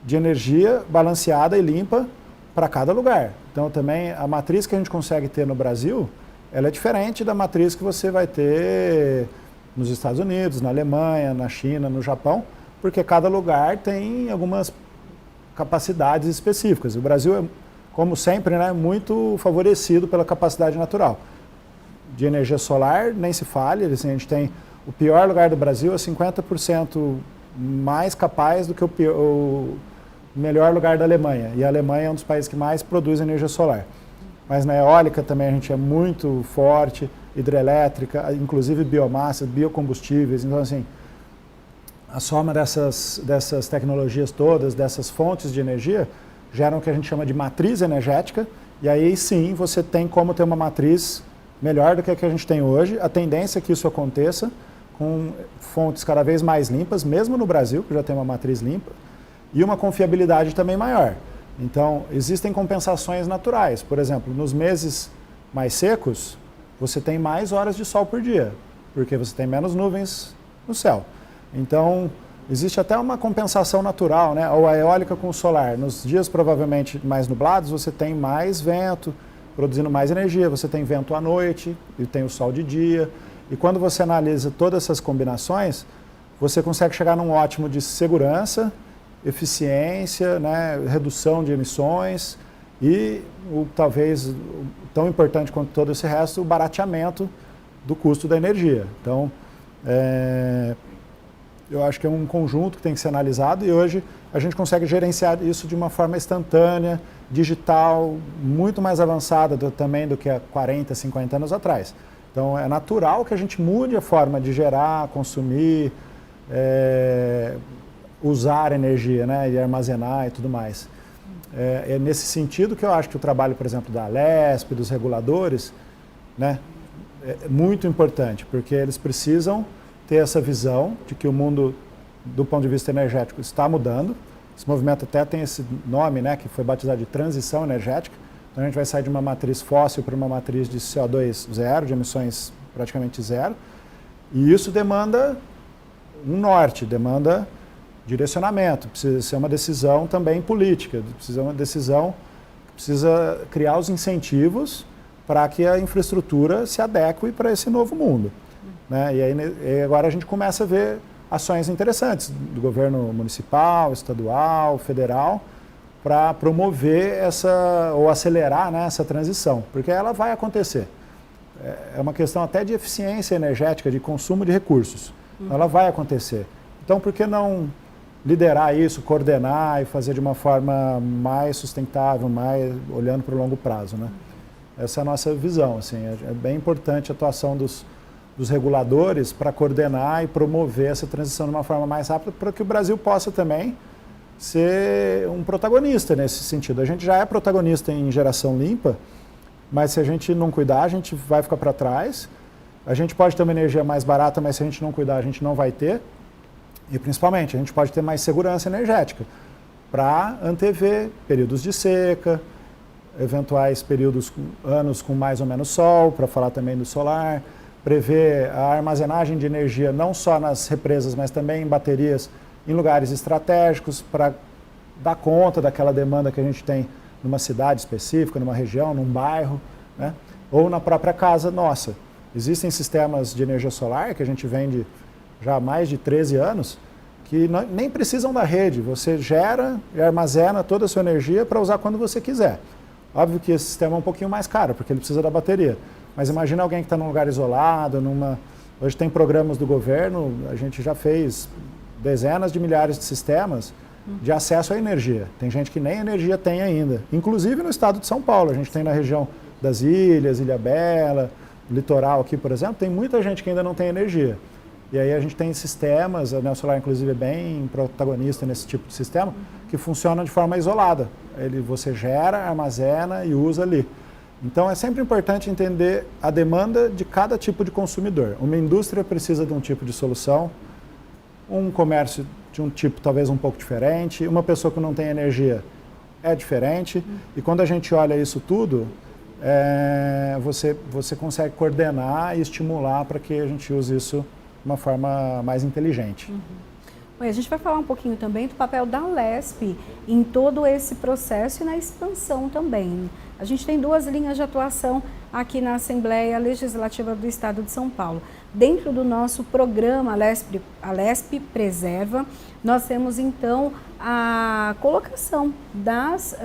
de energia balanceada e limpa para cada lugar. Então também a matriz que a gente consegue ter no Brasil, ela é diferente da matriz que você vai ter nos Estados Unidos, na Alemanha, na China, no Japão, porque cada lugar tem algumas capacidades específicas. O Brasil é, como sempre, né, muito favorecido pela capacidade natural. De energia solar, nem se fale, assim, a gente tem o pior lugar do Brasil é 50% mais capaz do que o melhor lugar da Alemanha. E a Alemanha é um dos países que mais produz energia solar. Mas na eólica também a gente é muito forte, hidrelétrica, inclusive biomassa, biocombustíveis. Então, assim, a soma dessas tecnologias todas, dessas fontes de energia, geram o que a gente chama de matriz energética, e aí sim você tem como ter uma matriz melhor do que a que a gente tem hoje. A tendência é que isso aconteça com fontes cada vez mais limpas, mesmo no Brasil, que já tem uma matriz limpa, e uma confiabilidade também maior. Então, existem compensações naturais. Por exemplo, nos meses mais secos, você tem mais horas de sol por dia, porque você tem menos nuvens no céu. Então, existe até uma compensação natural, né? Ou a eólica com o solar. Nos dias provavelmente mais nublados, você tem mais vento, produzindo mais energia. Você tem vento à noite e tem o sol de dia. E quando você analisa todas essas combinações, você consegue chegar num ótimo de segurança, eficiência, né? Redução de emissões e, talvez, tão importante quanto todo esse resto, o barateamento do custo da energia. Então, eu acho que é um conjunto que tem que ser analisado e hoje a gente consegue gerenciar isso de uma forma instantânea, digital, muito mais avançada também do que há 40, 50 anos atrás. Então é natural que a gente mude a forma de gerar, consumir, usar energia, né, e armazenar e tudo mais. É nesse sentido que eu acho que o trabalho, por exemplo, da Alesp, dos reguladores, né, é muito importante, porque eles precisam ter essa visão de que o mundo, do ponto de vista energético, está mudando. Esse movimento até tem esse nome, né, que foi batizado de transição energética. Então a gente vai sair de uma matriz fóssil para uma matriz de CO2 zero, de emissões praticamente zero. E isso demanda um norte, demanda direcionamento. Precisa ser uma decisão também política, precisa ser uma decisão que precisa criar os incentivos para que a infraestrutura se adeque para esse novo mundo. Né? E aí agora a gente começa a ver ações interessantes do governo municipal, estadual, federal, para promover ou acelerar, né, essa transição, porque ela vai acontecer. É uma questão até de eficiência energética, de consumo de recursos. Ela vai acontecer. Então, por que não liderar isso, coordenar e fazer de uma forma mais sustentável, mais olhando para o longo prazo, né? Essa é a nossa visão. Assim, é bem importante a atuação dos reguladores para coordenar e promover essa transição de uma forma mais rápida para que o Brasil possa também ser um protagonista nesse sentido. A gente já é protagonista em geração limpa, mas se a gente não cuidar, a gente vai ficar para trás. A gente pode ter uma energia mais barata, mas se a gente não cuidar, a gente não vai ter. E principalmente, a gente pode ter mais segurança energética para antever períodos de seca, eventuais períodos, anos com mais ou menos sol, para falar também do solar, prever a armazenagem de energia não só nas represas, mas também em baterias em lugares estratégicos para dar conta daquela demanda que a gente tem numa cidade específica, numa região, num bairro, né? Ou na própria casa nossa. Existem sistemas de energia solar que a gente vende já há mais de 13 anos que nem precisam da rede. Você gera e armazena toda a sua energia para usar quando você quiser. Óbvio que esse sistema é um pouquinho mais caro, porque ele precisa da bateria. Mas imagina alguém que está num lugar isolado, hoje tem programas do governo, a gente já fez dezenas de milhares de sistemas de acesso à energia. Tem gente que nem energia tem ainda. Inclusive no estado de São Paulo, a gente tem na região das ilhas, Ilhabela, litoral aqui, por exemplo, tem muita gente que ainda não tem energia. E aí a gente tem sistemas, a Neosolar inclusive é bem protagonista nesse tipo de sistema, que funciona de forma isolada. Você gera, armazena e usa ali. Então é sempre importante entender a demanda de cada tipo de consumidor. Uma indústria precisa de um tipo de solução, um comércio de um tipo talvez um pouco diferente, uma pessoa que não tem energia é diferente. E quando a gente olha isso tudo, você consegue coordenar e estimular para que a gente use isso de uma forma mais inteligente. Bom, a gente vai falar um pouquinho também do papel da Alesp em todo esse processo e na expansão também. A gente tem duas linhas de atuação aqui na Assembleia Legislativa do Estado de São Paulo. Dentro do nosso programa Alesp Preserva, nós temos então a colocação das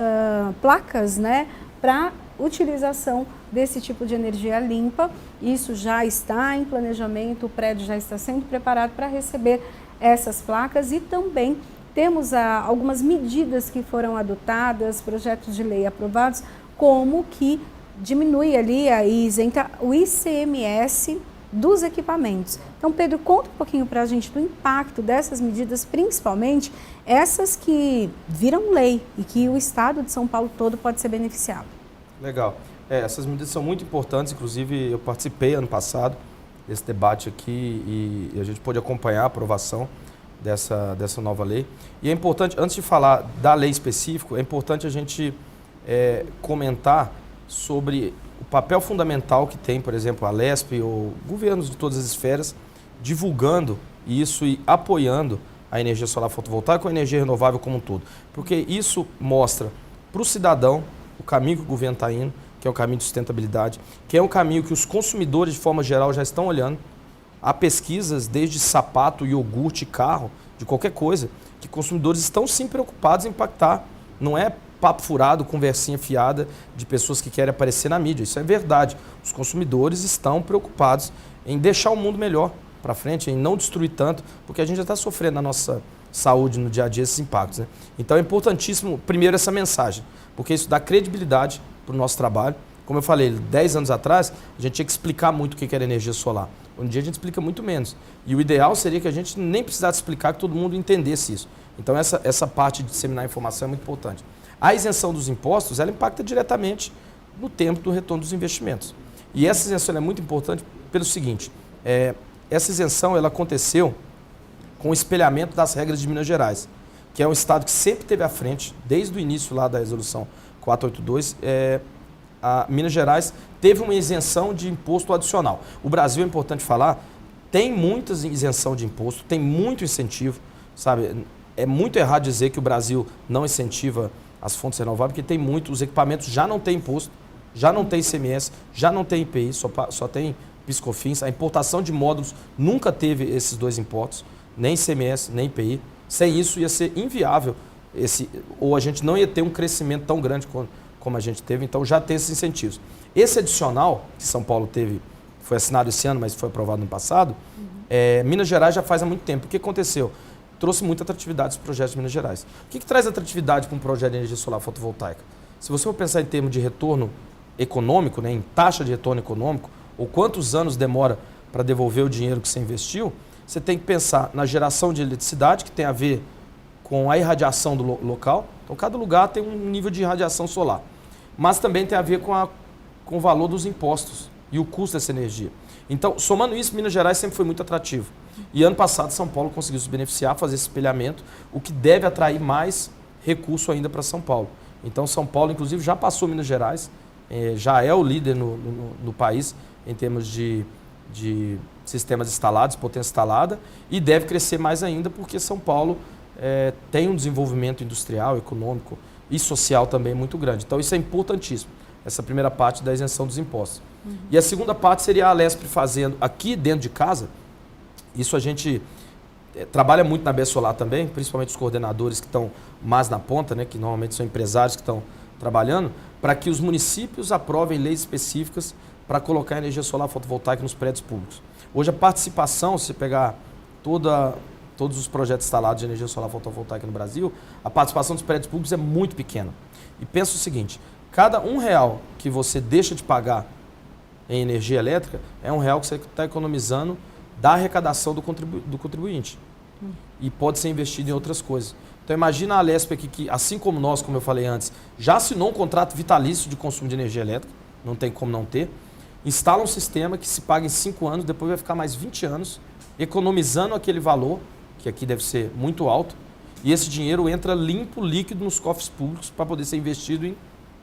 placas, né, para utilização desse tipo de energia limpa. Isso já está em planejamento, o prédio já está sendo preparado para receber essas placas e também temos algumas medidas que foram adotadas, projetos de lei aprovados, como que diminui ali e isenta o ICMS dos equipamentos. Então, Pedro, conta um pouquinho para a gente do impacto dessas medidas, principalmente essas que viram lei e que o Estado de São Paulo todo pode ser beneficiado. Legal. Essas medidas são muito importantes, inclusive eu participei ano passado desse debate aqui e a gente pôde acompanhar a aprovação dessa nova lei. E é importante, antes de falar da lei específica, é importante a gente comentar sobre o papel fundamental que tem, por exemplo, a Alesp ou governos de todas as esferas, divulgando isso e apoiando a energia solar fotovoltaica ou a energia renovável como um todo. Porque isso mostra para o cidadão o caminho que o governo está indo, que é o caminho de sustentabilidade, que é um caminho que os consumidores, de forma geral, já estão olhando. Há pesquisas, desde sapato, iogurte, carro, de qualquer coisa, que consumidores estão sim preocupados em impactar. Não é papo furado, conversinha fiada de pessoas que querem aparecer na mídia. Isso é verdade. Os consumidores estão preocupados em deixar o mundo melhor para frente, em não destruir tanto, porque a gente já está sofrendo na nossa saúde no dia a dia esses impactos, né? Então é importantíssimo, primeiro, essa mensagem, porque isso dá credibilidade para o nosso trabalho. Como eu falei, 10 anos atrás, a gente tinha que explicar muito o que era energia solar. Hoje em dia a gente explica muito menos. E o ideal seria que a gente nem precisasse explicar, que todo mundo entendesse isso. Então essa parte de disseminar informação é muito importante. A isenção dos impostos, ela impacta diretamente no tempo do retorno dos investimentos. E essa isenção é muito importante pelo seguinte, essa isenção ela aconteceu com o espelhamento das regras de Minas Gerais, que é um estado que sempre esteve à frente, desde o início lá da resolução 482, a Minas Gerais teve uma isenção de imposto adicional. O Brasil, é importante falar, tem muita isenção de imposto, tem muito incentivo, sabe? É muito errado dizer que o Brasil não incentiva as fontes renováveis, porque tem muito, os equipamentos já não têm imposto, já não tem ICMS, já não tem IPI, só tem PIS/COFINS. A importação de módulos nunca teve esses dois impostos, nem ICMS, nem IPI. Sem isso ia ser inviável, ou a gente não ia ter um crescimento tão grande como a gente teve, então já tem esses incentivos. Esse adicional que São Paulo teve, foi assinado esse ano, mas foi aprovado no passado, Minas Gerais já faz há muito tempo. O que aconteceu? Trouxe muita atratividade esse projeto de Minas Gerais. O que traz atratividade para um projeto de energia solar fotovoltaica? Se você for pensar em termos de retorno econômico, né, em taxa de retorno econômico, ou quantos anos demora para devolver o dinheiro que você investiu, você tem que pensar na geração de eletricidade, que tem a ver com a irradiação do local. Então, cada lugar tem um nível de irradiação solar. Mas também tem a ver com o valor dos impostos e o custo dessa energia. Então, somando isso, Minas Gerais sempre foi muito atrativo. E ano passado, São Paulo conseguiu se beneficiar, fazer esse espelhamento, o que deve atrair mais recurso ainda para São Paulo. Então, São Paulo, inclusive, já passou Minas Gerais, já é o líder no país em termos de sistemas instalados, potência instalada, e deve crescer mais ainda porque São Paulo tem um desenvolvimento industrial, econômico e social também muito grande. Então isso é importantíssimo, essa primeira parte da isenção dos impostos. E a segunda parte seria a Alesp fazendo aqui dentro de casa. Isso a gente trabalha muito na BE Solar também, principalmente os coordenadores que estão mais na ponta, né, que normalmente são empresários que estão trabalhando, para que os municípios aprovem leis específicas para colocar energia solar fotovoltaica nos prédios públicos. Hoje a participação, se você pegar todos os projetos instalados de energia solar fotovoltaica no Brasil, a participação dos prédios públicos é muito pequena. E pensa o seguinte, cada R$1 que você deixa de pagar em energia elétrica é R$1 que você está economizando da arrecadação do contribuinte. E pode ser investido em outras coisas. Então imagina a Alesp aqui que, assim como nós, como eu falei antes, já assinou um contrato vitalício de consumo de energia elétrica, não tem como não ter, instala um sistema que se paga em 5 anos, depois vai ficar mais 20 anos, economizando aquele valor, que aqui deve ser muito alto, e esse dinheiro entra limpo, líquido nos cofres públicos para poder ser investido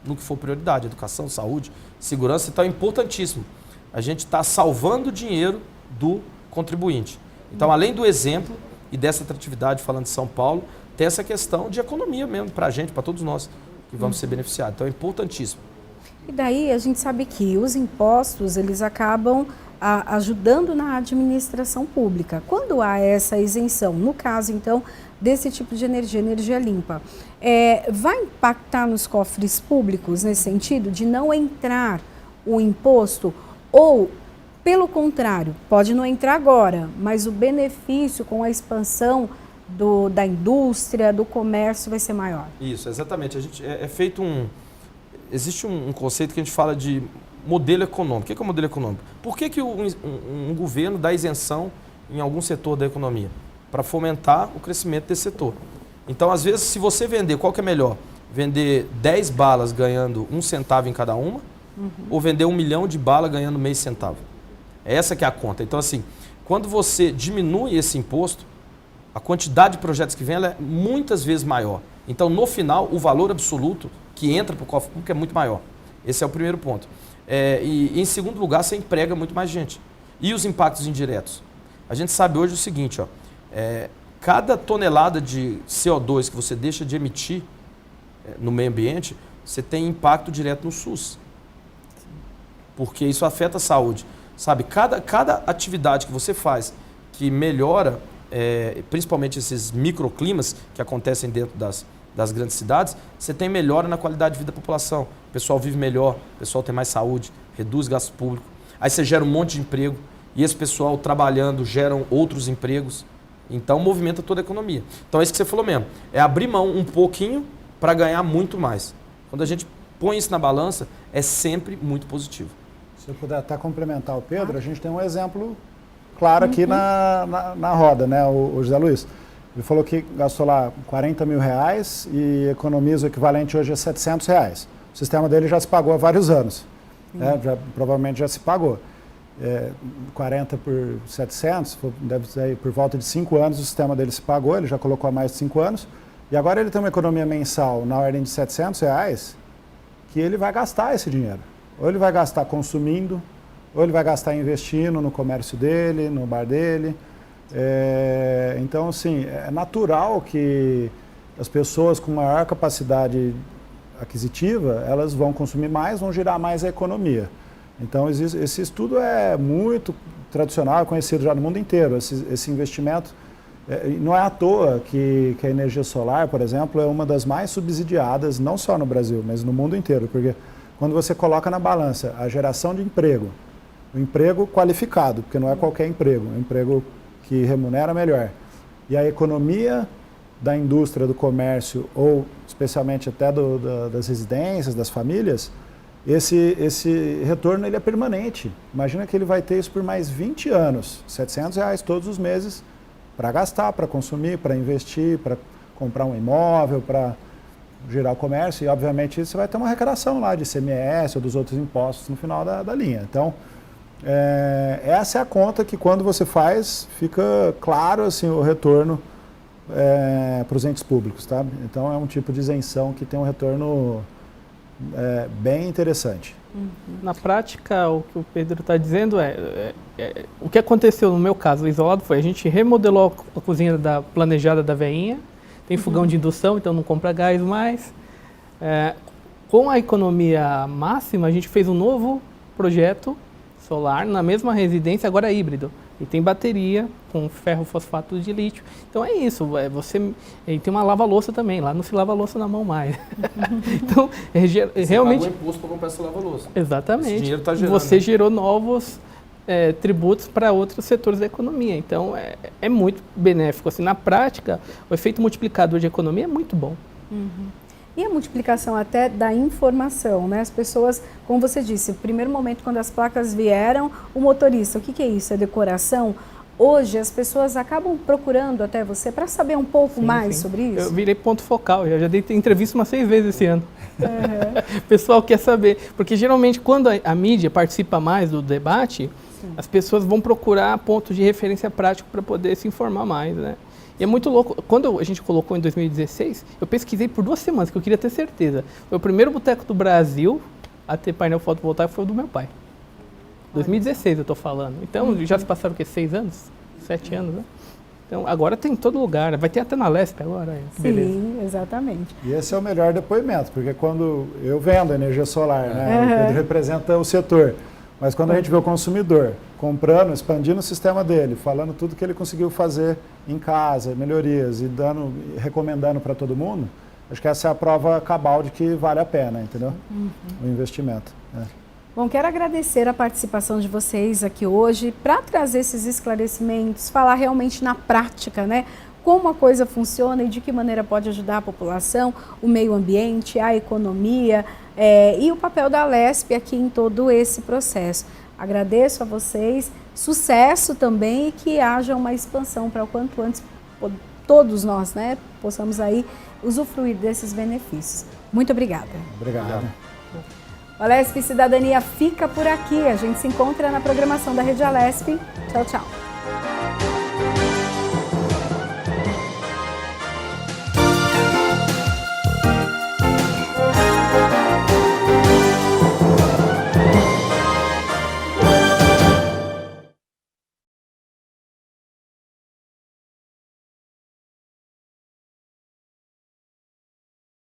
no que for prioridade, educação, saúde, segurança. Então é importantíssimo. A gente está salvando o dinheiro do contribuinte. Então, além do exemplo e dessa atratividade, falando de São Paulo, tem essa questão de economia mesmo para a gente, para todos nós que vamos ser beneficiados. Então é importantíssimo. E daí a gente sabe que os impostos, eles acabam ajudando na administração pública. Quando há essa isenção, no caso então desse tipo de energia limpa, vai impactar nos cofres públicos nesse sentido de não entrar o imposto ou, pelo contrário, pode não entrar agora, mas o benefício com a expansão da indústria, do comércio vai ser maior? Isso, exatamente. A gente feito existe um conceito que a gente fala de modelo econômico. O que é o modelo econômico? Por que um governo dá isenção em algum setor da economia? Para fomentar o crescimento desse setor. Então, às vezes, se você vender, qual que é melhor? Vender 10 balas ganhando 1 centavo em cada uma, ou vender 1 milhão de balas ganhando meio centavo? Essa que é a conta. Então, assim, quando você diminui esse imposto, a quantidade de projetos que vem ela é muitas vezes maior. Então, no final, o valor absoluto que entra para o cofre público é muito maior. Esse é o primeiro ponto. E em segundo lugar, você emprega muito mais gente. E os impactos indiretos? A gente sabe hoje o seguinte, cada tonelada de CO2 que você deixa de emitir no meio ambiente, você tem impacto direto no SUS. Porque isso afeta a saúde. Sabe, cada atividade que você faz que melhora, principalmente esses microclimas que acontecem dentro das grandes cidades, você tem melhora na qualidade de vida da população. O pessoal vive melhor, o pessoal tem mais saúde, reduz gasto público. Aí você gera um monte de emprego e esse pessoal trabalhando geram outros empregos. Então movimenta toda a economia. Então é isso que você falou mesmo. É abrir mão um pouquinho para ganhar muito mais. Quando a gente põe isso na balança, é sempre muito positivo. Se eu puder até complementar o Pedro, a gente tem um exemplo claro aqui na roda, né? O José Luiz. Ele falou que gastou lá 40 mil reais e economiza o equivalente hoje a 700 reais. O sistema dele já se pagou há vários anos. Né? Provavelmente já se pagou. 40 por 700, deve ser por volta de 5 anos o sistema dele se pagou, ele já colocou há mais de 5 anos. E agora ele tem uma economia mensal na ordem de 700 reais que ele vai gastar esse dinheiro. Ou ele vai gastar consumindo, ou ele vai gastar investindo no comércio dele, no bar dele. Então, assim, é natural que as pessoas com maior capacidade aquisitiva, elas vão consumir mais, vão girar mais a economia. Então, esse estudo é muito tradicional, conhecido já no mundo inteiro. Esse investimento, não é à toa que a energia solar, por exemplo, é uma das mais subsidiadas, não só no Brasil, mas no mundo inteiro. Porque quando você coloca na balança a geração de emprego, o emprego qualificado, porque não é qualquer emprego, é um emprego que remunera melhor, e a economia da indústria, do comércio, ou especialmente até das residências, das famílias, esse retorno ele é permanente. Imagina que ele vai ter isso por mais 20 anos, 700 reais todos os meses, para gastar, para consumir, para investir, para comprar um imóvel, para girar o comércio, e obviamente você vai ter uma arrecadação lá de ICMS ou dos outros impostos no final da linha. Então, essa é a conta que quando você faz, fica claro assim, o retorno para os entes públicos, tá? Então é um tipo de isenção que tem um retorno bem interessante. Na prática, o que o Pedro está dizendo o que aconteceu no meu caso, isolado, foi a gente remodelou a cozinha planejada da veinha, tem fogão de indução, então não compra gás mais. Com a economia máxima, a gente fez um novo projeto solar na mesma residência, agora híbrido. E tem bateria com ferro fosfato de lítio. Então é isso, e tem uma lava-louça também, lá não se lava louça na mão mais. Então, realmente... Você pagou imposto para comprar essa lava-louça. Exatamente. Esse dinheiro está gerando. Você gerou novos tributos para outros setores da economia. Então é muito benéfico. Assim, na prática, o efeito multiplicador de economia é muito bom. E a multiplicação até da informação, né? As pessoas, como você disse, no primeiro momento quando as placas vieram, o motorista, o que é isso? É decoração? Hoje as pessoas acabam procurando até você para saber um pouco mais sobre isso? Eu virei ponto focal, já dei entrevista umas 6 vezes esse ano. O pessoal quer saber, porque geralmente quando a mídia participa mais do debate, as pessoas vão procurar pontos de referência prático para poder se informar mais, né? E é muito louco, quando a gente colocou em 2016, eu pesquisei por 2 semanas, que eu queria ter certeza. Foi o primeiro boteco do Brasil a ter painel fotovoltaico, foi o do meu pai. 2016 eu estou falando. Então já se passaram o quê? 6 anos? 7 anos, né? Então agora tem em todo lugar, vai ter até na Lesp agora. Beleza. Sim, exatamente. E esse é o melhor depoimento, porque quando eu vendo energia solar, né, o Pedro representa o setor, mas quando a gente vê o consumidor comprando, expandindo o sistema dele, falando tudo que ele conseguiu fazer em casa, melhorias e recomendando para todo mundo, acho que essa é a prova cabal de que vale a pena, entendeu? O investimento. Bom, quero agradecer a participação de vocês aqui hoje para trazer esses esclarecimentos, falar realmente na prática, né? Como a coisa funciona e de que maneira pode ajudar a população, o meio ambiente, a economia e o papel da Lesp aqui em todo esse processo. Agradeço a vocês, sucesso também e que haja uma expansão para o quanto antes todos nós, né, possamos aí usufruir desses benefícios. Muito obrigada. Obrigado. O Alesp Cidadania fica por aqui. A gente se encontra na programação da Rede Alesp. Tchau, tchau.